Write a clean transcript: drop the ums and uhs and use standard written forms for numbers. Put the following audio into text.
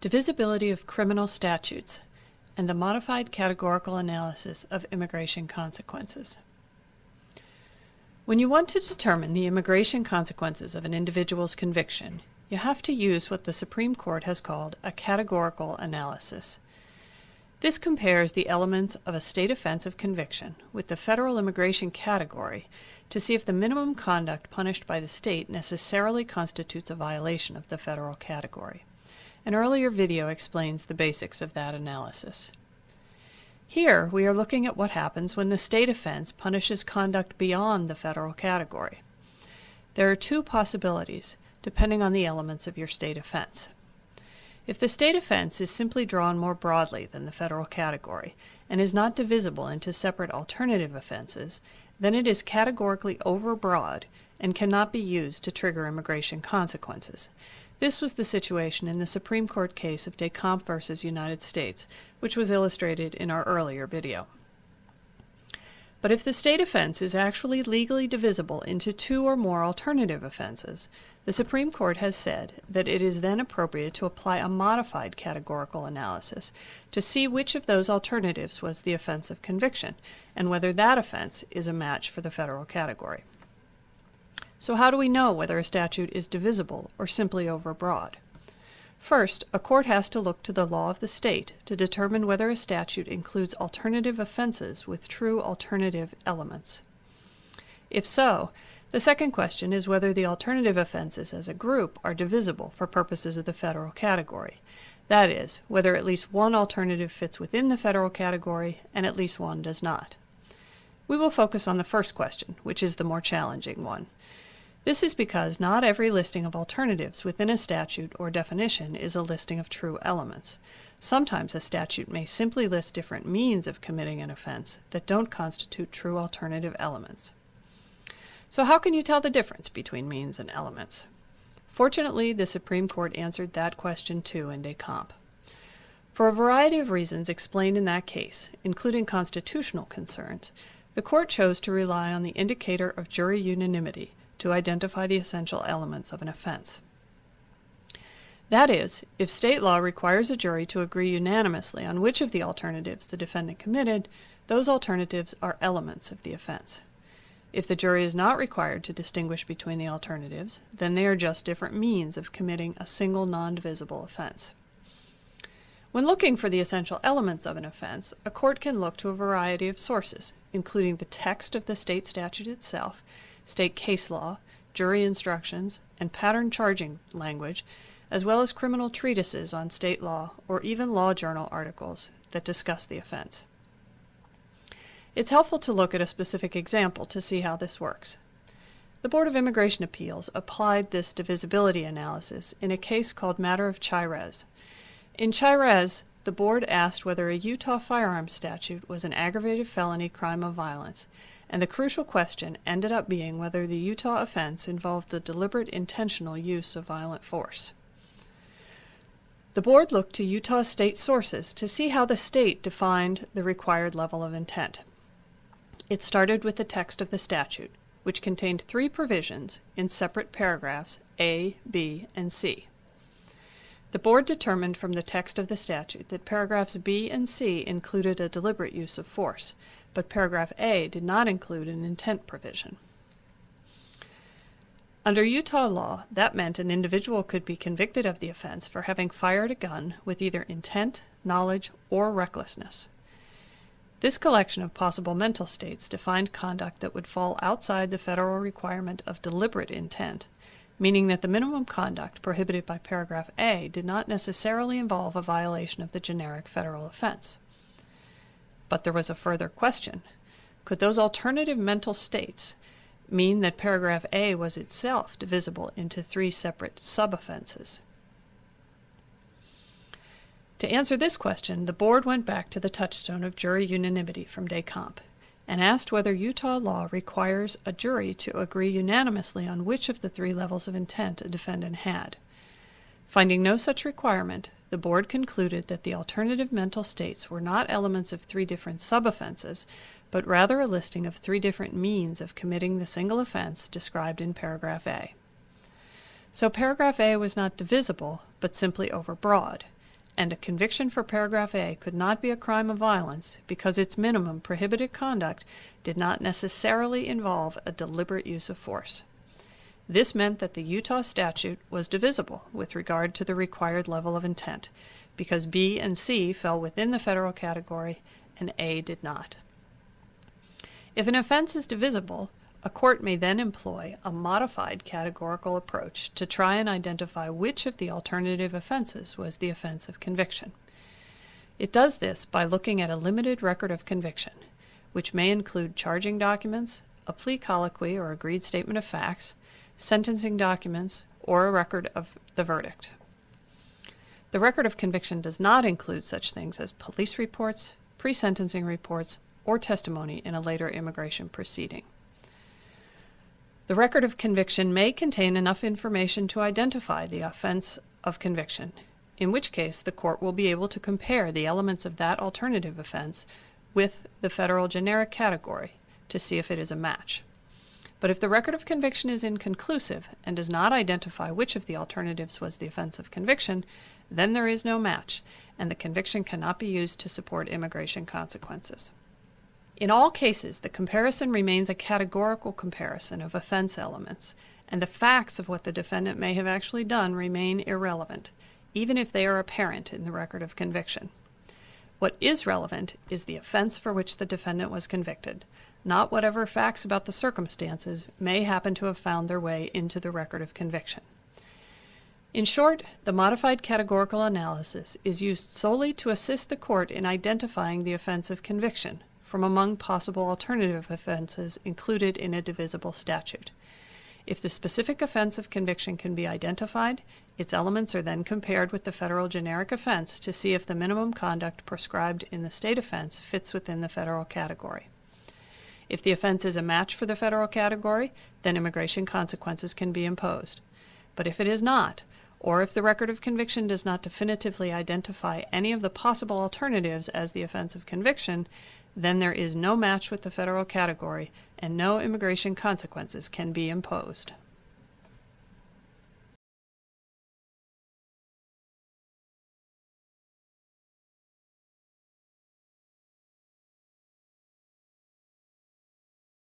Divisibility of criminal statutes, and the modified categorical analysis of immigration consequences. When you want to determine the immigration consequences of an individual's conviction, you have to use what the Supreme Court has called a categorical analysis. This compares the elements of a state offense of conviction with the federal immigration category to see if the minimum conduct punished by the state necessarily constitutes a violation of the federal category. An earlier video explains the basics of that analysis. Here, we are looking at what happens when the state offense punishes conduct beyond the federal category. There are two possibilities, depending on the elements of your state offense. If the state offense is simply drawn more broadly than the federal category and is not divisible into separate alternative offenses, then it is categorically overbroad and cannot be used to trigger immigration consequences. This was the situation in the Supreme Court case of Descamps v. United States, which was illustrated in our earlier video. But if the state offense is actually legally divisible into two or more alternative offenses, the Supreme Court has said that it is then appropriate to apply a modified categorical analysis to see which of those alternatives was the offense of conviction, and whether that offense is a match for the federal category. So how do we know whether a statute is divisible or simply overbroad? First, a court has to look to the law of the state to determine whether a statute includes alternative offenses with true alternative elements. If so, the second question is whether the alternative offenses as a group are divisible for purposes of the federal category. That is, whether at least one alternative fits within the federal category and at least one does not. We will focus on the first question, which is the more challenging one. This is because not every listing of alternatives within a statute or definition is a listing of true elements. Sometimes a statute may simply list different means of committing an offense that don't constitute true alternative elements. So how can you tell the difference between means and elements? Fortunately, the Supreme Court answered that question too in Descamps. For a variety of reasons explained in that case, including constitutional concerns, the court chose to rely on the indicator of jury unanimity to identify the essential elements of an offense. That is, if state law requires a jury to agree unanimously on which of the alternatives the defendant committed, those alternatives are elements of the offense. If the jury is not required to distinguish between the alternatives, then they are just different means of committing a single non-divisible offense. When looking for the essential elements of an offense, a court can look to a variety of sources, including the text of the state statute itself, state case law, jury instructions, and pattern charging language, as well as criminal treatises on state law or even law journal articles that discuss the offense. It's helpful to look at a specific example to see how this works. The Board of Immigration Appeals applied this divisibility analysis in a case called Matter of Chirez. In Chirez, the board asked whether a Utah firearms statute was an aggravated felony crime of violence, and the crucial question ended up being whether the Utah offense involved the deliberate intentional use of violent force. The board looked to Utah state sources to see how the state defined the required level of intent. It started with the text of the statute, which contained 3 provisions in separate paragraphs A, B, and C. The board determined from the text of the statute that paragraphs B and C included a deliberate use of force, but paragraph A did not include an intent provision. Under Utah law, that meant an individual could be convicted of the offense for having fired a gun with either intent, knowledge, or recklessness. This collection of possible mental states defined conduct that would fall outside the federal requirement of deliberate intent, meaning that the minimum conduct prohibited by paragraph A did not necessarily involve a violation of the generic federal offense. But there was a further question. Could those alternative mental states mean that paragraph A was itself divisible into 3 separate sub-offenses? To answer this question, the board went back to the touchstone of jury unanimity from Descamps and asked whether Utah law requires a jury to agree unanimously on which of the 3 levels of intent a defendant had. Finding no such requirement, the board concluded that the alternative mental states were not elements of 3 different sub-offenses, but rather a listing of 3 different means of committing the single offense described in paragraph A. So paragraph A was not divisible, but simply overbroad, and a conviction for paragraph A could not be a crime of violence because its minimum prohibited conduct did not necessarily involve a deliberate use of force. This meant that the Utah statute was divisible with regard to the required level of intent, because B and C fell within the federal category and A did not. If an offense is divisible, a court may then employ a modified categorical approach to try and identify which of the alternative offenses was the offense of conviction. It does this by looking at a limited record of conviction, which may include charging documents, a plea colloquy or agreed statement of facts, sentencing documents, or a record of the verdict. The record of conviction does not include such things as police reports, pre-sentencing reports, or testimony in a later immigration proceeding. The record of conviction may contain enough information to identify the offense of conviction, in which case the court will be able to compare the elements of that alternative offense with the federal generic category to see if it is a match. But if the record of conviction is inconclusive and does not identify which of the alternatives was the offense of conviction, then there is no match, and the conviction cannot be used to support immigration consequences. In all cases, the comparison remains a categorical comparison of offense elements, and the facts of what the defendant may have actually done remain irrelevant, even if they are apparent in the record of conviction. What is relevant is the offense for which the defendant was convicted, not whatever facts about the circumstances may happen to have found their way into the record of conviction. In short, the modified categorical analysis is used solely to assist the court in identifying the offense of conviction from among possible alternative offenses included in a divisible statute. If the specific offense of conviction can be identified, its elements are then compared with the federal generic offense to see if the minimum conduct prescribed in the state offense fits within the federal category. If the offense is a match for the federal category, then immigration consequences can be imposed. But if it is not, or if the record of conviction does not definitively identify any of the possible alternatives as the offense of conviction, then there is no match with the federal category and no immigration consequences can be imposed.